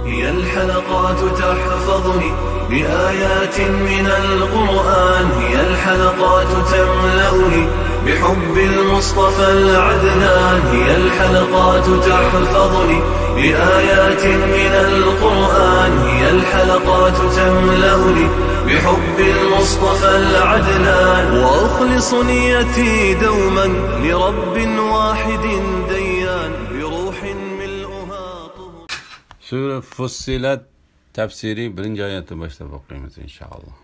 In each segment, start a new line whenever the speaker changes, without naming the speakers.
هي الحلقات تحفظني بآيات من القرآن، هي الحلقات تملأني بحب المصطفى العدنان، هي الحلقات تحفظني بآيات من القرآن، هي الحلقات تملأني بحب المصطفى العدنان، وأخلص نيتي دوما لرب واحد ديان بروح ملؤها طهور.
Sure Fussilat tefsiri 1. ayeti başta bakıyoruz inşallah.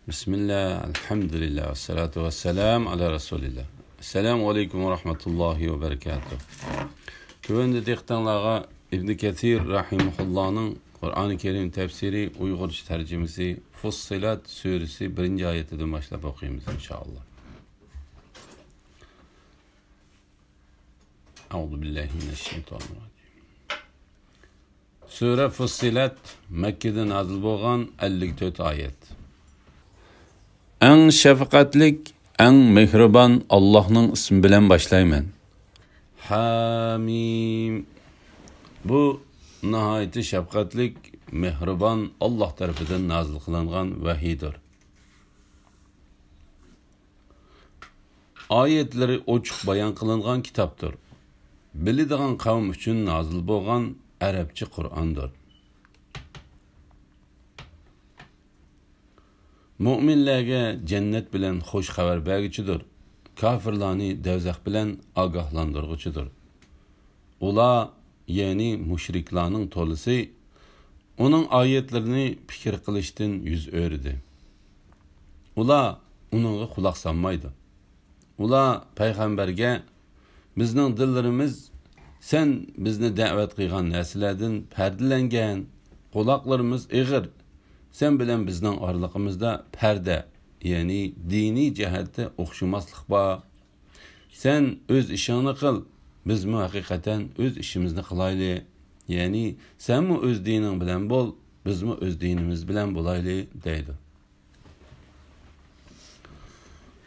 Bismillah, elhamdülillah, ve salatu ve selam ala Resulillah. Esselamu aleyküm ve rahmetullahi ve berekatuhu. Güvende diktanlığa İbn Kathir Rahimullah'ın Kur'an-ı Kerim tefsiri Uygurca tercümesi Fussilat suresi 1. ayetinden başlayıp okuyayım inşallah. Euzubillahimineşşeytanirracim. Sure Fussilat Mekke'de nazil bolgan 54 ayet. En şefkatlik, en mehriban Allah'ın ismi bilen başlayman. Hamim. Bu nihayeti şefkatlik, mehriban Allah tarafından nazil kılınan vahiydir. Ayetleri oçuk bayan kılınan kitaptır. Bildiğin kavm için nazil bolgan Arapça Kur'an'dır. Müminlerge cennet bilen hoş haber bergiçidir. Kafirlani devzak bilen agahlandırgıçıdır. Ula yani müşriklanın tolisi onun ayetlerini fikir kılıştın yüz ördü. Ula onunla kulak sanmaydı. Ula peygamberge bizning dillerimiz sen bizni davet qilgan narsalardan perdelengen, quloqlarimiz ig'ir. Sen bilen bizning oraliqimizda parda, yani dini jihatda o'xshamaslik bor. Sen öz ishingni qil, biz mu haqiqatan öz ishimizni qilaylik. Yani sen mu öz dining bilan bo'l, biz mu öz dinimiz bilan bo'laylik deydi.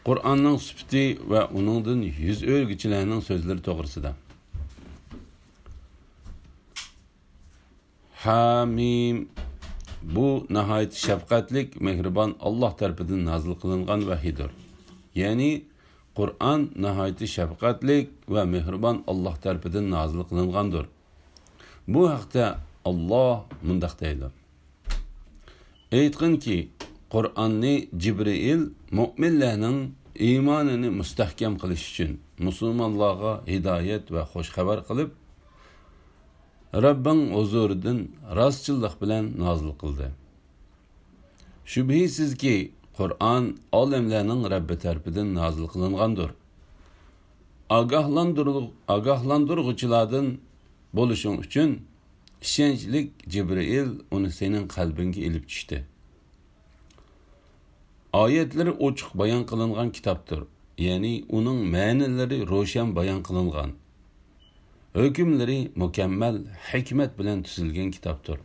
Qur'onning sifati va uningdan yüz o'rgichilarning so'zlari to'g'risida. Hamim. Bu nihayet şefkatlik, mehriban Allah tarafından nazil kılınan vahiydir. Yani Kur'an nihayet şefkatlik ve mehriban Allah tarafından nazil kılıngandır. Bu hakta Allah mundaq deydi. Aytqin ki Kur'an'ni Cibril müminlerin imanını müstahkem kılış için Müslümanlığa hidayet ve hoş haber kılıp Rabbin huzuridan rastçılık bilen nazil kıldı. Şüphesiz ki Kur'an alemlerinin Rabbi tarafından nazil kılıngandır. Agahlandırıcılardan buluşun için işençlik Cibril onu senin kalbinge ilip düştü. Ayetleri oçuk bayan kılıngan kitaptır. Yani onun ma'nileri roşan bayan kılıngan. Hükümleri mükemmel hikmet bilen tüzülgen kitaptır.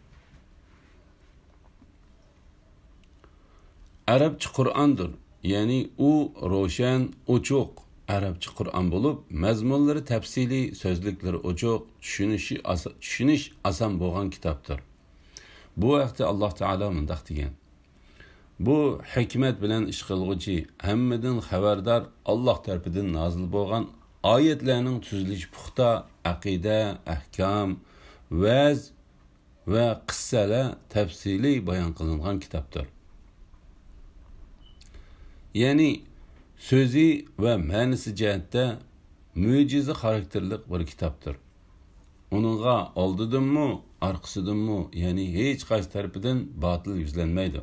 Arapça Kur'an'dır. Yani o roşan, oçuk Arapça Kur'an bulup, mezmunları tefsili, sözlükleri oçuk, düşünüş asan boğan kitaptır. Bu vakti Allah Teala mındaq degen. Bu hikmet bilen iş kılgıcı, hemmeden haberdar Allah tarafından nazil boğan ayetlerinin tüzülüş puxta, akide, ahkam, vaz ve kıssalar tefsili bayan kılınan kitaptır. Yani sözü ve manisi cihette mucize karakterlik bir kitaptır. Onunla aldıdın mı, arkasıdın mı, yani hiç karşı tarafından batıl yüzlenmeydi.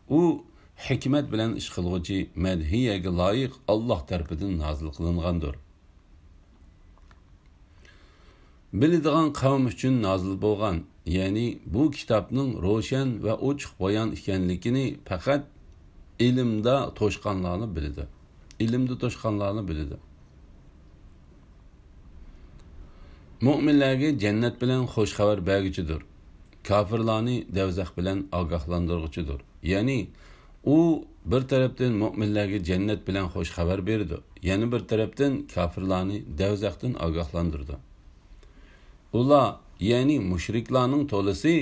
O hikmet bilen iş kılgıcı medhiyege layık Allah tarafından nazil kılıngandır. Bildiğin kavm için nazil bolgan, yani bu kitapның roşan ve oçuk bayan ikenlikini fakat ilimde toşkanlarını bildi. İlimde toşkanlarını bildi. Müminlerge cennet bilen hoş haber bergiçidir. Kafirlarni devzak bilen agahlandırgıçıdır. Yani o bir taraftan müminlerge cennet bilen hoş haber berdi. Yani bir taraftan kafirlarni devzaktan agahlandırdı. Ula ya'ni mushriklarning to'lisi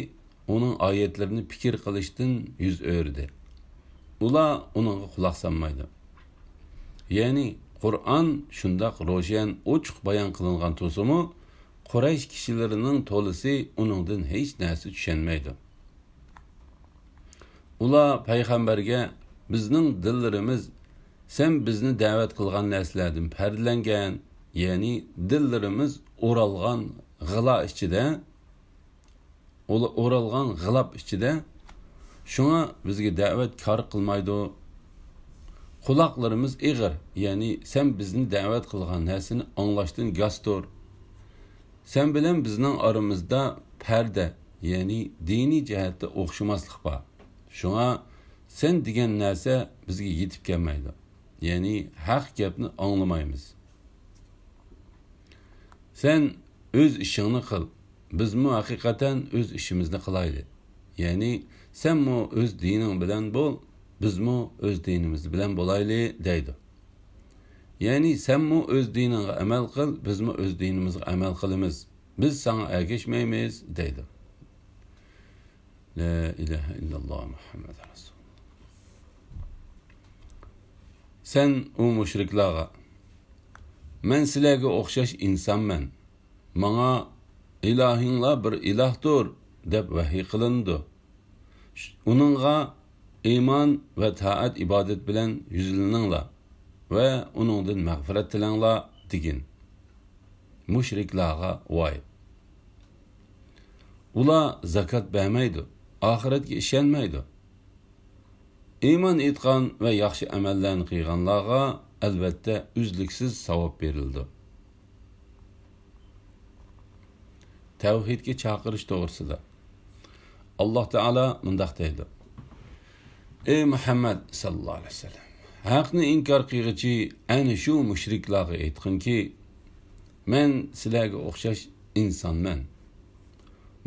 uning oyatlarini fikr qilishdan yuz o'rdi. Ular uningga quloq solmaydi. Ya'ni Qur'on shundoq ro'shan, ochiq bayon qilingan to'simi Quraysh kishilarining to'lisi uningdan hech narsa tushunmaydi. Ular payg'ambarga bizning dillarimiz sen bizni da'vat qilgan narsalardan pardlangan, ya'ni dillarimiz o'ralgan g'ila ichida, o'ralgan g'ilab ichida, shunga bizga da'vat kor qilmaydi. Quloqlarimiz ig'ir, ya'ni sen bizni da'vat qilgan narsani anglashdan gastor. Sen bilan bizning aramizda parda, ya'ni diniy jihatda o'xshamaslik bor. Shunga sen degan narsa bizga yetib kelmaydi. Ya'ni haq gapni anglamaymiz. Sen o'z ishingni qil, bizmi haqiqatan o'z ishimizni qilaylik. Ya'ni senmi o'z dining bilan bo'l, bizmi o'z dinimiz bilan bo'laylik deydi. Ya'ni senmi o'z diningga amal qil, bizmi o'z dinimizga amal qilamiz. Biz sana ergashmaymiz deydi. La ilahe illalloh Muhammad Rasul. Sen o müşriklarga, men sizlarga o'xshash insonman. Manga ilahinglar bir ilahdir deb vahiy qilindi. Uningga iymon va taat ibodat bilan yuzlaninglar va uningdan mag'firat tilanglar degin. Müşriklarga voy. Ular zakat bermaydi, oxiratga ishonmaydi. İman etgan ve yaxshi amallarni qilganlarga albatta uzluksiz savob berildi. Tavhidga chaqirish to'g'risida Alloh taolo mundaq deydi: Ey Muhammad sallallohu alayhi vasallam, haqni inkor qilg'ichi ana shu mushriklarga aytqinki, men sizlarga o'xshash insonman.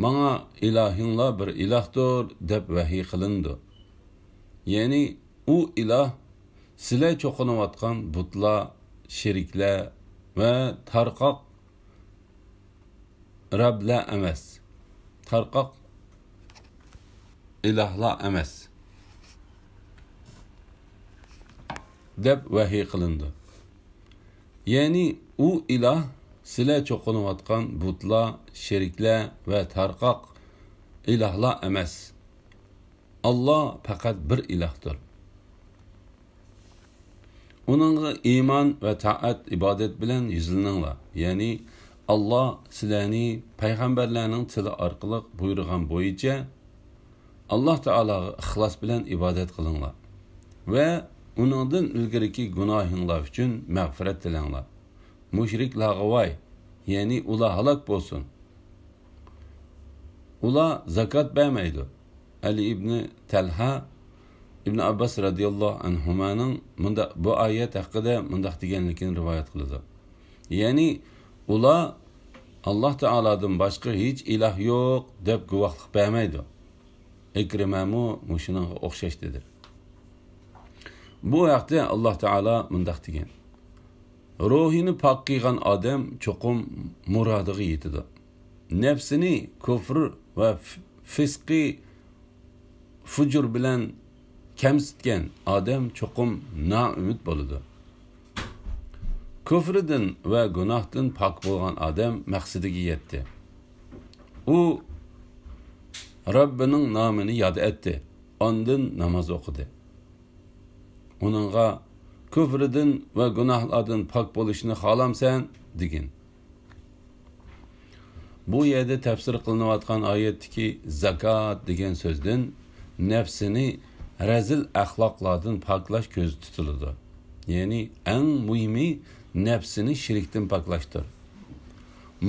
Manga ilahinglar bir ilahdir deb vahiy qilindi. Ya'ni u ilah sizlar cho'qinayotgan butlar, sheriklar va tarqoq rablar emas. Tarqoq ilahlar emas deb vahiy qilindi. Ya'ni u ilah sizlar cho'qinayotgan butlar, sheriklar va tarqoq ilahlar emas. Allah faqat bir ilahdir. Onunğa iman ve taat ibadet bilen yüzlaninglar. Yani Allah sizlarni payg'ambarlarning tili orqali buyurgan bo'yicha Allah Taolaga ixlos bilan ibodat qilinglar va uningdan ilgariki gunohinglar uchun mag'firat tilanglar. Mushriklarga voy, ya'ni ular halok bo'lsin. Ular zakat bermaydi. Ali ibn Talha İbn Abbas radıyallahu anhumanın bu ayet hakkında mundaq deganligini rivoyat qiladi. Ya'ni ular Allah Taoladan boshqa hech iloh yo'q deb guvohlik bermaydi. Ikrimamu mushuning o'xshash dedi. Bu vaqtda Allah Taolo mundaq degan: Ruhini pok qilgan odam cho'qim murodiga yetadi. Nafsini kufr va fisqi fujur bilan kamsitgan odam cho'qim noumid bo'ladi. Kufrdan va gunohdan pok bo'lgan odam maqsadiga yetdi. U Robbining nomini yod etdi, ondan namoz o'qidi. Uningga kufrdan va gunohlardan pok bo'lishni xohlamsan degin. Bu yerda tafsir qilinayotgan oyatdagi zakat degan so'zdan nafsini razil axloqlardan poklash ko'zda tutiladi. Ya'ni eng muhimi nafsini shirkdan poklashdir.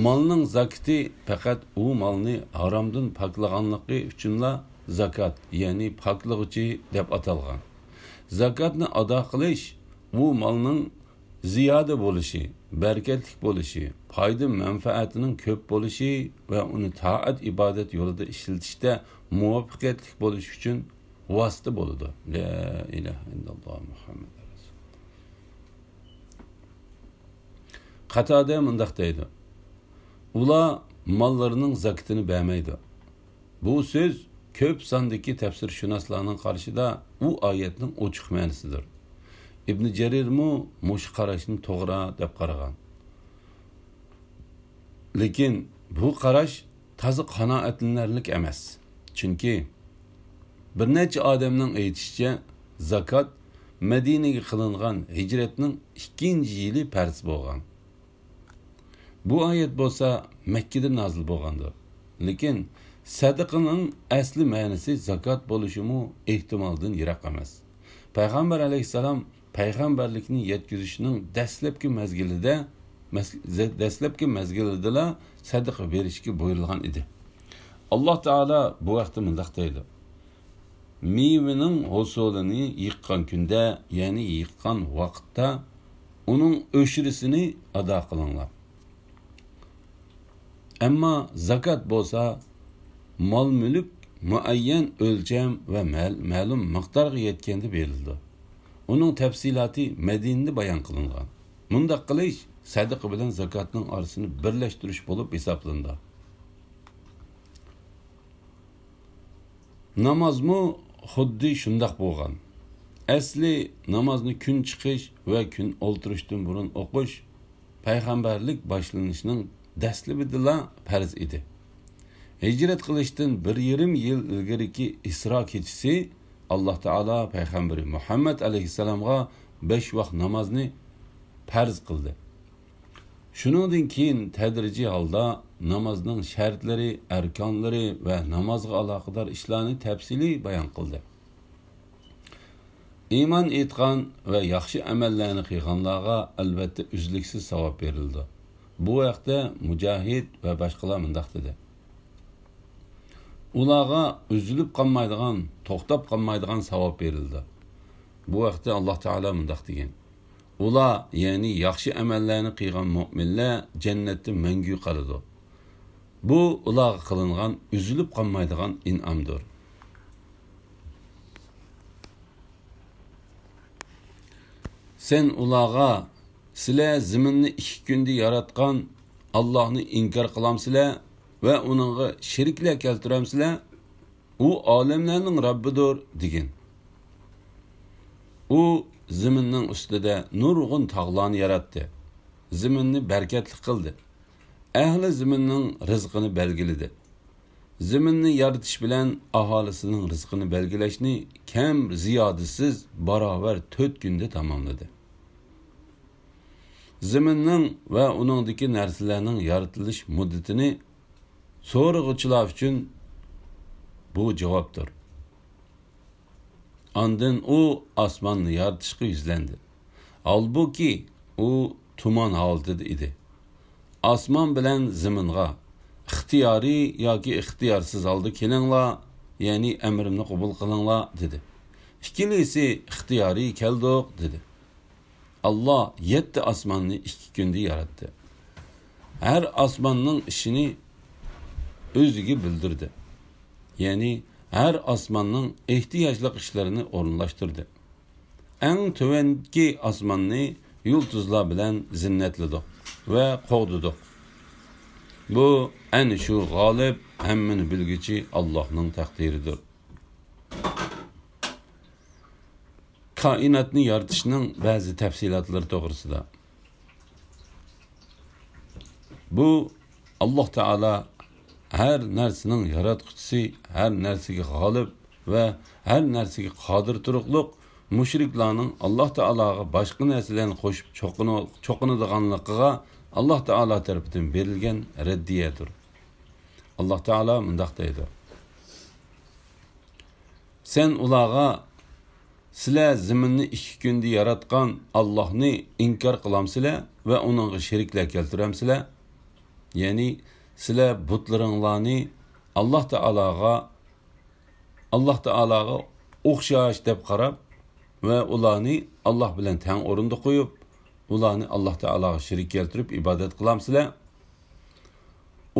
Malning zakati faqat u malni haromdan poklaganligi uchunla zakat, ya'ni poklig'ichi deb atalgan. Zakatni ado qilish u malning ziyoda bo'lishi, barakatli bo'lishi, foyda manfaatining ko'p bo'lishi va uni taat ibodat yo'lida ishlatishda muvaffaqiyatli bo'lish uchun vosita bo'ladi. La ilaha illalloh Muhammad Rasul. Qatada mundaq deydi: Ular mallarının zakatını vermeydi. Bu söz köp sandaki tefsirshunoslarning qarshida u oyatning ochiq ma'nosidir. İbn Cerir mush qarashni to'g'ri deb qaragan. Lekin bu qarash toza qanoatlanarlik emas. Chunki bir necha odamning aytishicha zakat Madinaga qilingan hijratning 2-yili farz bo'lgan. Bu oyat bo'lsa Makkada nozil bo'lgandir. Lekin sadaqaning asli ma'nosi zakat bo'lishimi ehtimoldan yiroq emas. Payg'ambar alayhisalom payg'ambarlikni yetkazishning dastlabki mezgilida sadaqa berishga buyurilgan edi. Alloh taolo bu vaqtda mundaq deydi: Mevaning hosulini yiqqan kunda, ya'ni yiqqan vaqtda uning o'shirisini ado qilinglar. Ammo zakat bo'lsa mol-mulk muayyan o'lcham va ma'lum miqdorga yetganda berildi. Uning tafsiloti Madinada bayon qilingan. Bundaq qilish sadaqa bilan zakatning orasini birlashtirish bo'lib hisoblandi. Namozmu xuddi shundoq bo'lgan. Asli namozni kun chiqish va kun o'ltirishdan burun o'qish payg'ambarlik boshlanishining dastlabida farz edi. Hicret qilishdan 1,5 yil ilgariki Isro kechasi Alloh taolo payg'ambari Muhammad alayhisalomga 5 vaqt namozni farz qildi. Shuningdan keyin tadrijiy holda namozning shartlari, arkonlari va namozga aloqador ishlarni tafsiliy bayon qildi. Iymon etgan va yaxshi amallarni qilganlarga albatta uzluksiz savob berildi. Bu vaqtda Mujohid va boshqalar mundaq dedi: Ularga üzülüp qolmaydigan, to'xtab qolmaydigan savob berildi. Bu vaqtda Alloh taolo mundaq degan: Ular, ya'ni yaxshi amallarni qilgan mu'minlar jannatda mangu qoladi. Bu ularga qilingan üzülüp qolmaydigan in'omdir. Sen ularga sizlar zaminni 2 kunda yaratgan Allohni inkor qilamsizlar ve onunla şerikler keltiramsizlar, u olamlarning Rabbidir degan. U zaminning ustida nurg'un tog'larni yaratdi. Zaminni bereketli qildi. Ahli zaminning rizqini belgiladi. Zaminni yaratish bilan aholisining rizqini belgilashni kam ziyodasiz barobar 4 kunda tamomladi. Zaminning va uningdagi narsalarning yaratilish muddatini so'rg'uchilar uchun bu javobdir. Ondan u osmonni yaratishga yuzlandi. Halbuki u tuman holatida edi. Osmon bilan zaminga ixtiyoriy yoki ixtiyorsiz holda kelinglar, ya'ni amrimni qabul qilinglar dedi. Ikkilisi ixtiyoriy keldik dedi. Allah 7 osmonni 2 kunda yaratdi. Her osmonning ishini o'ziga bildirdi. Ya'ni her osmonning ehtiyojli ishlarini o'rinlashtirdi. Eng tuvanki osmonni yulduzlar bilan zinnatladi va qo'g'didik. Bu ana shu g'olib, hammani bilguchi Allohning taqdiridir. Kainatni yaratishning ba'zi tafsilotlari to'g'risida. Bu Alloh taolo her narsaning yaratquchisi, her narsaga g'olib va her narsaga qodir turuqliq mushriklarning Alloh taologa boshqa narsalarni qo'shib cho'qinadiganligiga Alloh taolo tarafidan berilgan raddiyadir. Alloh taolo mundaq deydi: Sen ularga sizlar zaminni 2 kunda yaratgan Allohni inkor qilamsizlar va uningga sheriklar keltiramsizlar? Ya'ni sizlar butlaringlarni Alloh taologa o'xshash deb qarab va ularni Alloh bilan teng o'rinda qo'yib, ularni Alloh taologa sherik keltirib ibodat qilamsizlar?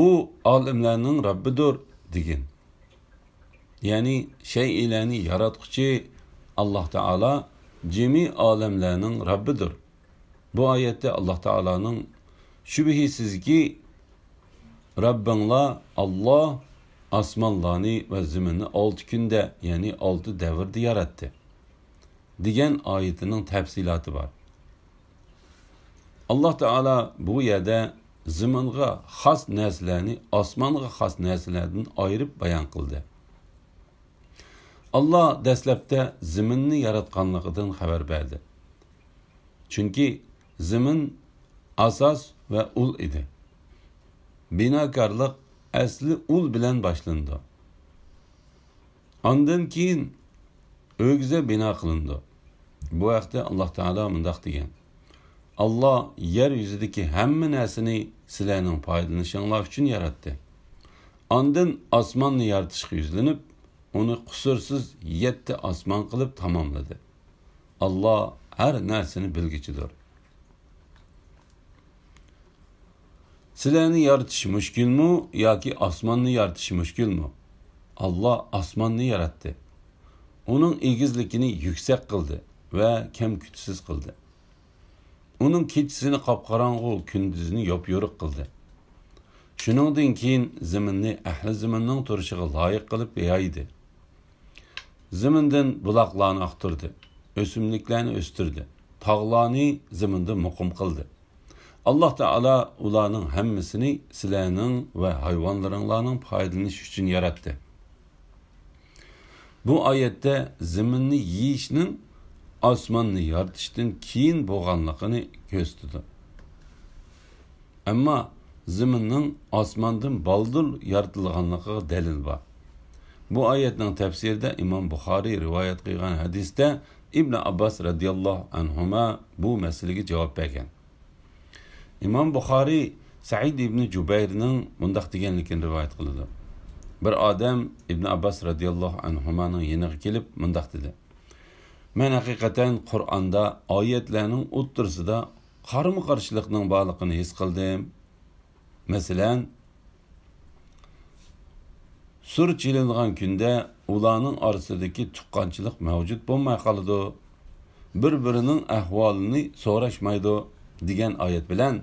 U olimlarning Rabbidir degan. Ya'ni shay'larni yaratquchi Alloh taolo jami olamlarning Rabbidir. Bu oyatda Alloh taoloning shubhisizki Rabbinla Allah osmonlarni va zaminni 6 kunda, ya'ni 6 davrda yaratdi degan oyatining tafsiloti bor. Alloh taolo bu yerda zaminga xos narsalarni osmonga xos narsalardan ayirib bayon qildi. Allah dastlabda zaminni yaratganligidan xabar berdi. Chunki zamin asos va ul edi. Binokorlik asli ul bilan boshlandi. Ondan keyin o'g'za bino qilindi. Bu vaqtda Alloh taolo mundaq degan: Allah yer yuzidagi hamma narsani sizlarning foydalanishinglar uchun yaratdi. Ondan osmonni yaratishga yuzlanib, uni qusursiz 7 osmon qilib tamomladi. Allah her narsani bilgichidir. Sizlarni yaratish mushkulmi yoki osmonni yaratish mushkulmi? Allah osmonni yaratdi. Uning egizligini yuksak qildi va kam kuchsiz qildi. Uning kechisini qop-qorong'u, kunduzini yop-yo'riq qildi. Shuningdan keyin zaminni ahli zaminning turishiga loyiq qilib yaydi. Zamindan buloqlarni oqtirdi, o'simliklarni o'stirdi, tog'larni zaminda muqim qildi. Alloh taolo ularning hammasini sizlarning va hayvonlaringlarning foydalanishi uchun yaratdi. Bu oyatda zaminni yeyishning osmonni yaratishdan keyin bo'lganligini ko'rsatdi. Ammo zaminning osmondan baldır yaratilganligiga dalil bor. Bu oyatning tafsirida Imom Buxoriy rivoyat qilgan hadisda İbn Abbas radhiyallohu anhuma bu masalaga javob bergan. İmam Buxoriy Said ibn Jubayrning mundaq deganligini rivoyat qildi. Bir odam İbn Abbas radhiyallohu anhumaning yeniga kelib mundaq dedi: "Men haqiqatan Qur'onda oyatlarning o'ttirisida qarama-qarshilikning borligini his qildim. Masalan, sur chilingan kunda ularning orasidagi tuqqanchilik mavjud bo'lmay qoladi. Bir-birining ahvolini so'rashmaydi degan oyat bilan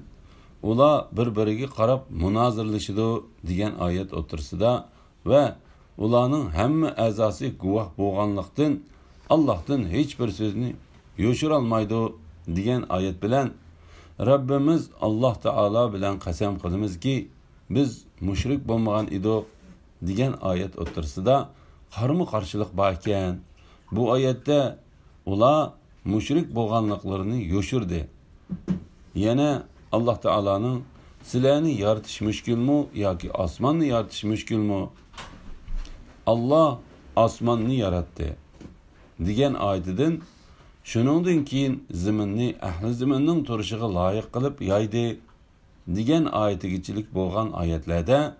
ular bir-biriga qarab munozirlashadi degan oyat o'tirisida va ularning hamma a'zosi guvoh bo'lganlikdan Allohdan hech bir so'zni yo'shira olmaydi degan oyat bilan Rabbimiz Alloh taolo bilan qasam qilamizki, biz mushrik bo'lmagan edik degan oyat o'tirisida qarama-qarshilik bor ekan. Bu oyatda ular mushrik bo'lganliklarini yo'shirdi. Yana Alloh taoloning sizlarni yaratish mushkulmi yoki osmonni yaratish mushkulmi? Allah osmonni yaratdi degan oyatidan shuningdan keyin zaminni ahli zaminning turishiga loyiq qilib yaydi degan oyatigachilik bo'lgan oyatlarda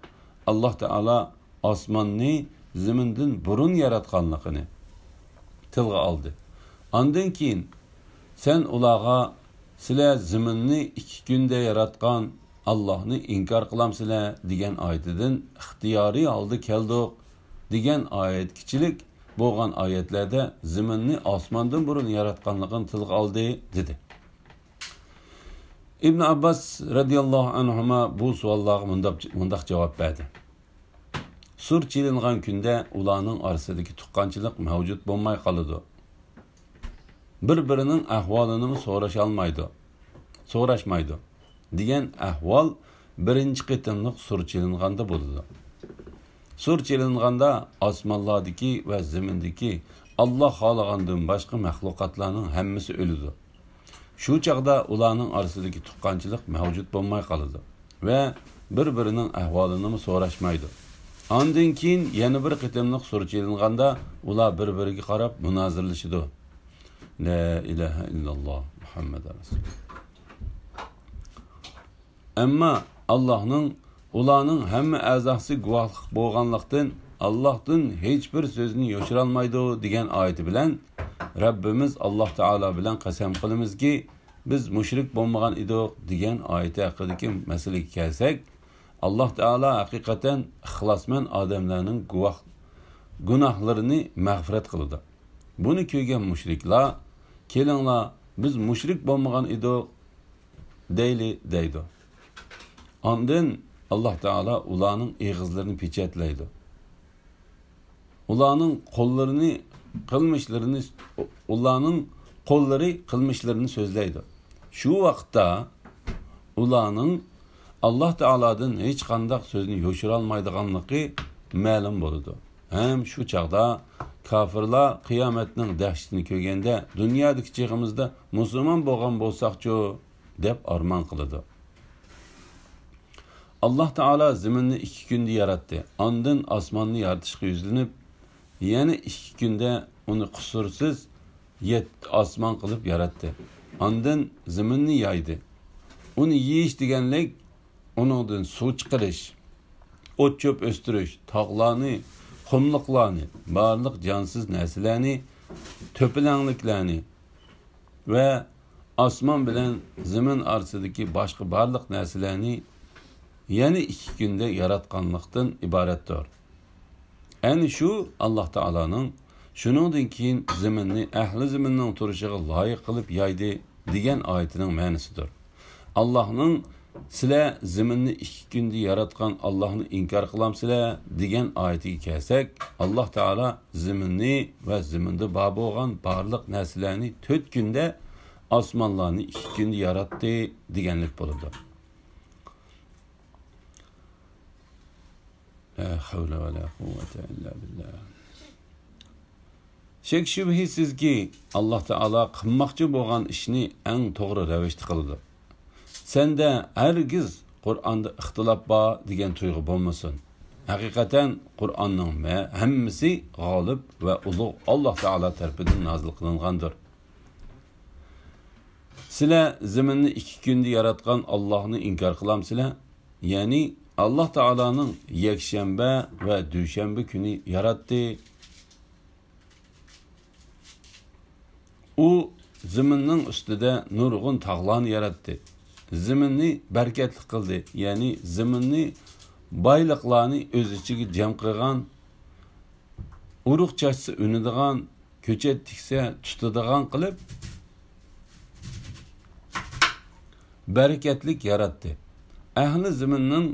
Alloh taolo osmonni zamindan burun yaratganligini tilga oldi. Ondan keyin sen ularga sizlar zaminni 2 kunda yaratgan Allohni inkor qilamsizlar degan oyatidan ixtiyoriy holda keldik degan oyatkichilik bo'lgan oyatlarda zaminni osmondan burun yaratganligini tilga oldi dedi. İbn Abbas radhiyallohu anhuma bu savollarga mundaq javob berdi. Sur chilingan kunda ularning orasidagi tuqqanchilik mavjud bo'lmay qoladi. Bir-birining ahvolini so'rashmaydi degan ahvol birinchi qitimliq sur chilinganda bo'ladi. Sur chilinganda osmonlardagi va zamindagi Alloh xohlagandan boshqa mahluqotlarning hammasi o'ladi. Shu chaqda ularning orasidagi tuqqanchilik mavjud bo'lmay qoladi va bir-birining ahvolini so'rashmaydi. Ondan keyin yana bir qitimliq sur chilinganda ular bir-biriga qarab munozirlashadi. La ilaha illalloh Muhammad rasululloh. Ammo Allohning ularning hamma a'zosi guvohlik bo'lganlikdan Allohdan hech bir so'zni yo'shira olmaydi degan oyati bilan Rabbimiz Alloh taolo bilan qasam qilamizki, biz mushrik bo'lmagan edik degan oyati haqidagi masalaga kelsak, Alloh taolo haqiqatan ixlosmand odamlarning gunohlarini mag'firat qiladi. Buni ko'rgan mushriklar, kelinglar biz mushrik bo'lmagan edik deydi. Ondan Allah Teala ularning egizlarini pechatlaydi. Ularning qo'llarini qilmishlarini ularning qo'llari qilmishlarini so'zlaydi. Shu vaqtda ularning Allah Teala'dan hech qanday so'zni yo'shira olmaydiganligi ma'lum bo'ladi. Ham shu chaqda kafirlar qiyomatning dahshatini ko'rganda dunyodagi chig'imizda musulmon bo'lgan bo'lsaqchu deb armon qiladi. Allah Teala zaminni 2 kunda yaratdi. Ondan osmonni yaratishga yuzlanib, yana 2 kunda uni qusursiz osmon qilib yaratdi. Ondan zaminni yaydi. Uni yeyish deganlik uningdan suv chiqarish, o't cho'p o'stirish, tog'larni, qumliqlarni, barliq jonsiz narsalarni, to'pilangliklarni va osmon bilan zamin orasidagi boshqa barliq narsalarni yana 2 kunda yaratganlikdan iboratdir. Ani shu Allah Taolaning shuningdan keyin zaminni ahli zaminning turishiga loyiq qilib yaydi degan oyatining ma'nosidir. Allohning sizlar zaminni 2 kunda yaratgan Allohni inkor qilamsizlar degan oyatiga kelsak, Allah Taala zaminni va zaminda bor bo'lgan barliq narsalarni 4 kunda, osmonlarni 2 kunda yaratdi deganlik bo'ladi. La havla va la quvvata illa billah. Shek shubhisizki Allah Taala qilmoqchi bo'lgan ishni eng to'g'ri ravishda qiladi. Sende hergiz Kur'an'da ixtilof bor degan tuyg'u bo'lmasin. Haqiqatan Kur'an'ning hammasi g'olib va ulug' Allah Taala tarafidan nozil qilingandir. Sizlar zaminni 2 kunda yaratgan Allohni inkor qilamsizlar? Ya'ni Allah Taolaning yakshanba va dushanba kuni yaratdi. U zaminning ustida nurg'un tog'larni yaratdi. Zaminni bereketli qildi. Ya'ni zaminni boyliqlarni o'z ichiga jam qilgan, urug' chachsa unadigan, ko'chat tiksa tutadigan qilib bereketlik yaratdi. Ahli zaminning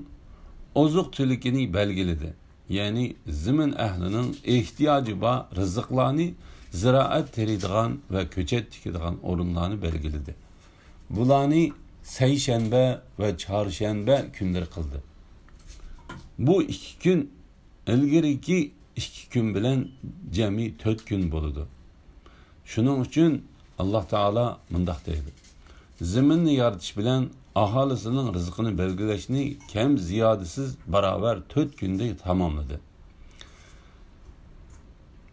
ozuq tulikini belgiledi. Ya'ni zamin ahlining ehtiyoji bor rizqlarni ziraat teradigan va ko'chat tikadigan o'rinlarni belgiledi. Bularni seshanba va chorshanba kunlar qildi. Bu 2 kun ilgariki 2 kun bilan jami 4 kun bo'ladi. Shuning uchun Allah Taala mundaq deydi: zaminni yaratish bilan aholisining rizqini belgilashni kam ziyodasiz barobar 4 kunda tamomladi.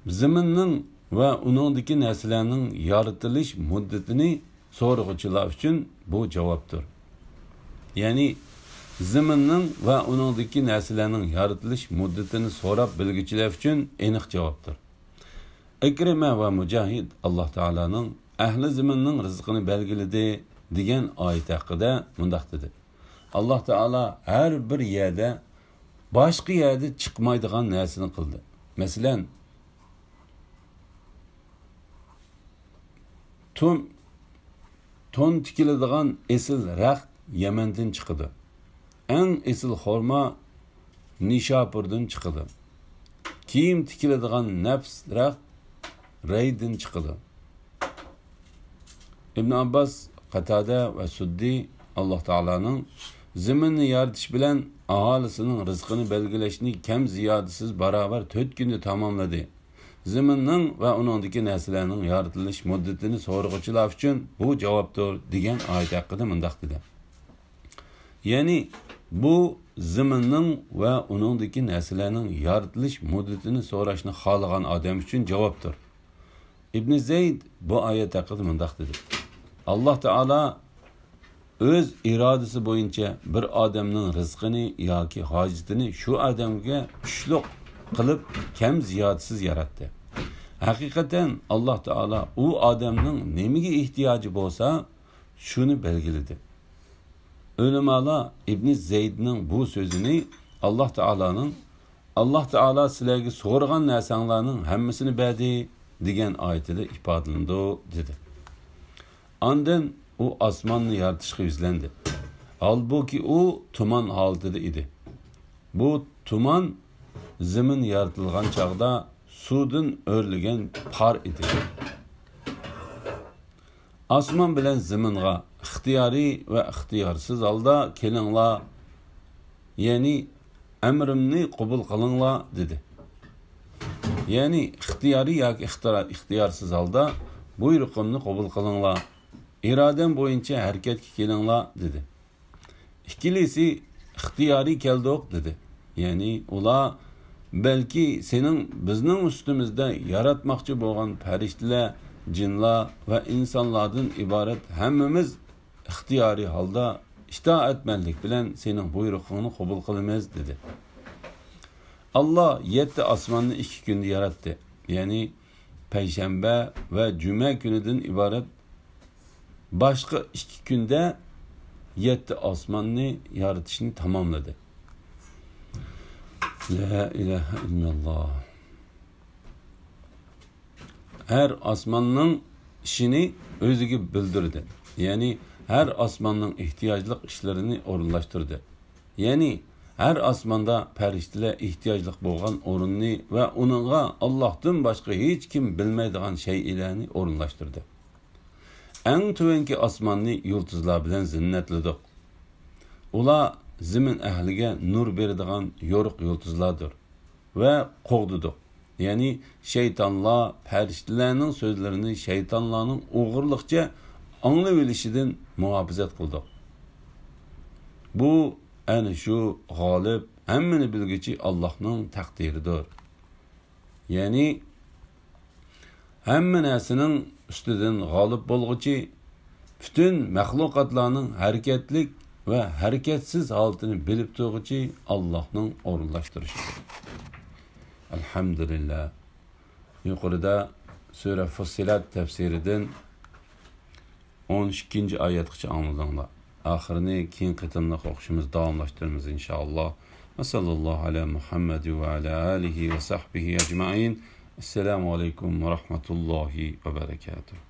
Zaminning va uningdagi narsalarning yaratilish muddatini so'rg'uvchilar uchun bu javobdir. Ya'ni zaminning va uningdagi narsalarning yaratilish muddatini so'rab bilguchilar uchun aniq javobdir. Ikrima va Mujahid Allah Taolaning ahli zaminning rizqini belgiladi degan oyat haqida mundaq dedi: Allah Taala har bir yerda boshqa yerda chiqmaydigan narsani qildi. Masalan, ton tikiladigan esil raxt Yamandan chiqadi. Eng esil xorma Nishapurdan chiqadi. Kiyim tikiladigan nafs raxt Raydan chiqadi. Ibn Abbas, Qatada va Suddi Allah Taolaning zaminni yaratish bilan aholisining rizqini belgilashni kam ziyodasiz barobar 4 kunda tamomladi. Zaminning va uningdagi narsalarning yaratilish muddatini so'rg'uvchilar uchun bu javobdir degan oyat haqida mundaq dedi. Ya'ni bu zaminning va uningdagi narsalarning yaratilish muddatini so'rashni xohlagan odam uchun javobdir. Ibn Zayd bu oyat haqida mundaq dedi: Allah Taala o'z irodasi bo'yicha bir odamning rizqini yoki hojatini shu odamga tushliq qilib kam ziyodasiz yaratdi. Haqiqatan Allah Taala u odamning nimaga ehtiyoji bo'lsa, shuni belgiladi. Ulamolar Ibn Zaydning bu so'zini Allah Taala sizlarga so'rgan narsalarning hammasini berdi degan oyatida ifodalandi dedi. Ondan u osmonni yaratishga yuzlandi. Halbuki u tuman holatida edi. Bu tuman zimin yaratılgan çağda sudun örlügen par idi. Asman bilen ziminga ixtiyari ve ixtiyarsız halda kelingla, yani emrimni qabul qilinglar dedi. Yani ixtiyari yoki ixtiyarsız halda buyruqimni qabul qilinglar. İradem boyunca hareketga kelinglar dedi. İkilisi ixtiyari keldiq dedi. Yani ular belki senin bizning üstümüzde yaratmoqchi bo'lgan farishtalar, jinlar ve insanlardan ibaret hammamiz ixtiyari halda itoatmanlik bilan sening buyruqingni qabul qilamiz dedi. Allah 7 osmonni 2 kunda yaratdi. Yani payshanba ve cuma kunidan ibaret başka 2 kunda 7 osmonni yaratishni tamomladi. La ilahe illallah. Her osmonning ishini o'ziga bildirdi. Yani her osmonning ehtiyojli ishlarini o'rinlashtirdi. Yani her osmonda farishtalar ehtiyojli bo'lgan o'rinni va uningga Allohdan boshqa hech kim bilmaydigan shaylarni o'rinlashtirdi. Eng tuvanki osmonni yulduzlar bilan zinnatladik. Ular zimin ahliga nur beradigan yo'riq yulduzlardir ve qo'g'didik. Yani şeytanlar, farishtalarning so'zlarini şeytanlarning o'g'irliqcha anglab olishidan muhofazat qildik. Bu ana shu g'olib, hammani bilguchi Allohning taqdiridir. Yani hamma narsaning ustidan g'olib bo'lguchi, bütün mahluqotlarning harakatlik ve hareketsiz holatini bilib turguchi Allohning o'rinlashtirishidir. Elhamdülillah. Yuqorida Sura Fussilat tafsiridan 12. oyatgacha angladinglar. Oxirini keyin qitimliq o'qishimiz davomlashtiramiz inshaalloh. Va sallallohu ala Muhammad va ala alihi va sahbihi ajmain. Assalomu alaykum va rahmatullohi va barakatuh.